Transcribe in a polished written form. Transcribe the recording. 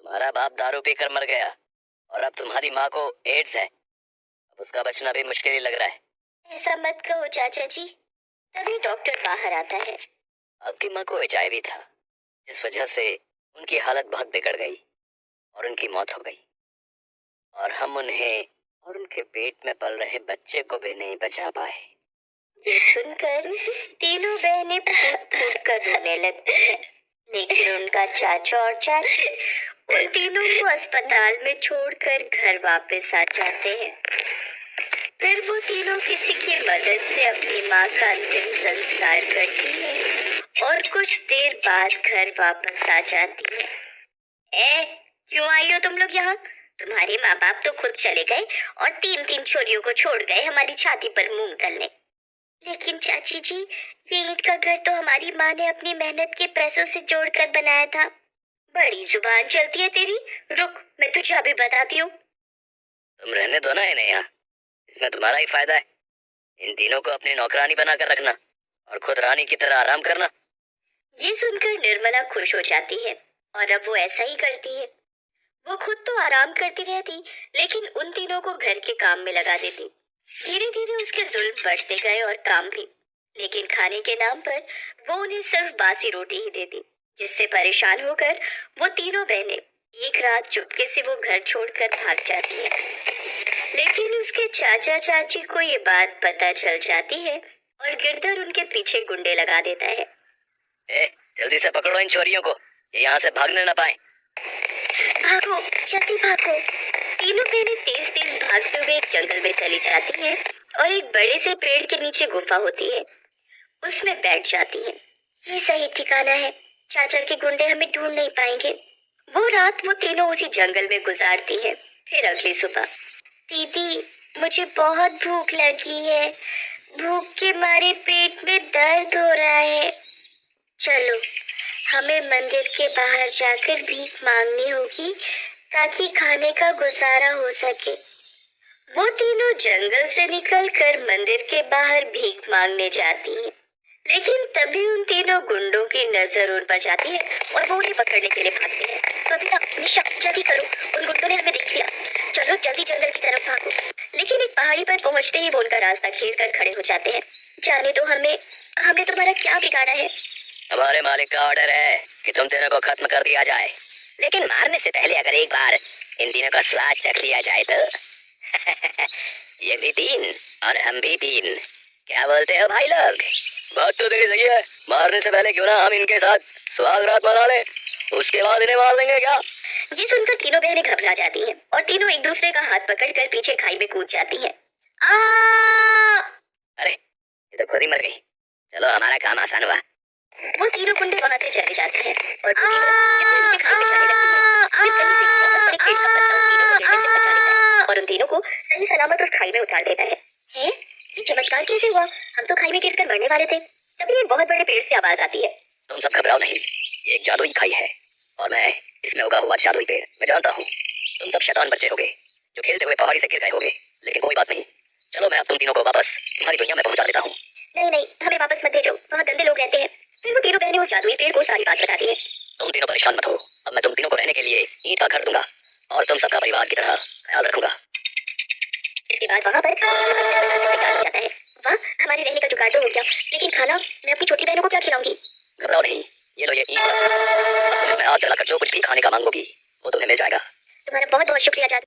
तुम्हारा बाप दारू पीकर मर गया और अब तुम्हारी माँ को एड्स है। अब उसका बचना भी मुश्किल ही लग रहा है। ऐसा मत कहो चाचा जी। तभी डॉक्टर बाहर आता है। आपकी माँ को एचआईवी था, जिस वजह से उनकी हालत बहुत बिगड़ गई और उनकी मौत हो गई। और हम उन्हें और उनके पेट में पल रहे बच्चे को भी नहीं बचा पाए। ये सुनकर तीनों बहनें फूट फूट कर रोने लगती हैं। लेकिन उनका चाचा और चाची उन तीनों को अस्पताल में छोड़कर घर वापस आ जाते हैं। फिर वो तीनों किसी की मदद से अपनी माँ का अंतिम संस्कार करती हैं और कुछ देर बाद घर वापस आ जाती है। क्यों आई हो तुम लोग यहाँ? तुम्हारे माँ बाप तो खुद चले गए और तीन तीन छोरियों को छोड़ गए हमारी छाती पर मूंग तलने। लेकिन चाची जी, ये ईंट का घर तो हमारी माँ ने अपनी मेहनत के पैसों से जोड़कर बनाया था। बड़ी जुबान चलती है तेरी। रुक, मैं तुझे अभी बताती हूँ। तुम रहने दो ना इन्हें यहाँ, इसमें तुम्हारा ही फायदा है। इन तीनों को अपनी नौकरानी बनाकर रखना और खुद रानी की तरह आराम करना। ये सुनकर निर्मला खुश हो जाती है और अब वो ऐसा ही करती है। वो खुद तो आराम करती रहती, लेकिन उन तीनों को घर के काम में लगा देती। धीरे धीरे उसके जुल्म बढ़ते गए और काम भी। लेकिन खाने के नाम पर वो उन्हें सिर्फ बासी रोटी ही देती, जिससे परेशान होकर वो तीनों बहनें एक रात चुपके से वो घर छोड़कर भाग जाती है। लेकिन उसके चाचा चाची को ये बात पता चल जाती है और गिरधर उनके पीछे गुंडे लगा देता है। जल्दी से पकड़ो इन चोरियों को, ये यहाँ से भागने न पाए। भागो, जल्दी भागो। तीनों बहनें तेज तेज भागते हुए एक जंगल में चली जाती हैं और एक बड़े से पेड़ के नीचे गुफा होती है, उसमें बैठ जाती हैं। ये सही ठिकाना है, चाचा के गुंडे हमें ढूंढ नहीं पाएंगे। वो रात वो तीनों उसी जंगल में गुजारती हैं। फिर अगली सुबह, दीदी मुझे बहुत भूख लगी है, भूख के मारे पेट में दर्द हो रहा है। चलो, हमें मंदिर के बाहर जाकर भीख मांगनी होगी ताकि खाने का गुजारा हो सके। वो तीनों जंगल से निकलकर मंदिर के बाहर भीख मांगने जाती हैं। लेकिन तभी उन तीनों गुंडों की नजर उन पर जाती है और वो उन्हें पकड़ने के लिए भागते हैं। कविता, निशा, जल्दी करो, उन गुंडों ने हमें देख लिया। चलो जल्दी जंगल की तरफ भागो। लेकिन एक पहाड़ी पर पहुंचते ही वो उनका रास्ता घेर कर खड़े हो जाते हैं। जाने दो, हमने तुम्हारा क्या बिगाड़ा है? हमारे मालिक का ऑर्डर है कि तुम तीनों को खत्म कर दिया जाए, लेकिन मारने से पहले अगर एक बार इन तीनों का स्वाद चख लिया जाए तो। ये भी तीन और हम भी तीन, क्या बोलते हो भाई लोग? बात तो तेरी सही है, मारने से पहले क्यों ना हम इनके साथ स्वाद रात मना लें, उसके बाद इन्हें मार देंगे क्या? ये सुनकर तीनों बहनें घबरा जाती हैं और तीनों एक दूसरे का हाथ पकड़कर पीछे खाई में कूद जाती हैं। अरे ये तो खुद ही मर गई। चलो हमारा काम आसान हुआ। वो तीनों गुंडे वहां से चले जाते हैं और वो तीनों जितने नीचे खाई में जाने लगती हैं, फिर कहीं से एक बहुत बड़े पेड़ का पत्ता उन तीनों को गिरने से बचा लेता है और उन तीनों को सही सलामत उस खाई में उतार देता है। ये चमत्कार कैसे हुआ? हम तो खाई में गिरकर मरने वाले थे। तभी एक बहुत बड़े पेड़ से आवाज आती है। तुम सब घबराओ नहीं, ये एक जादुई खाई है और मैं इसमें उगा हुआ जादुई पेड़। मैं जानता हूँ तुम सब शैतान बच्चे होगे जो खेलते हुए पहाड़ी से गिर गए होगे, लेकिन कोई बात नहीं। चलो मैं अब तुम तीनों को वापस तुम्हारी दुनिया में पहुंचा देता हूँ। नहीं, हमें वापस मत भेजो, वहाँ गंदे लोग रहते हैं। फिर वो तीनों बहनें उस जादुई पेड़ को सारी बात बताती हैं। तुम तीनों परेशान मत हो, अब मैं तुम तीनों को रहने के लिए ईंट का घर दूंगा और तुम सबका परिवार की तरह ख्याल रखूंगा। इसके बाद वहाँ पर जाता है। वहाँ हमारे रहने का जुगाड़ तो हो गया, लेकिन खाना मैं अपनी छोटी बहनों को क्या खिलाऊंगी? घबराओ नहीं, ये लो ये ईंट। अब तुम इसमें आग जलाकर जो कुछ भी खाने का मांगोगी वो तुम्हें मिल जाएगा। तुम्हारा बहुत बहुत शुक्रिया।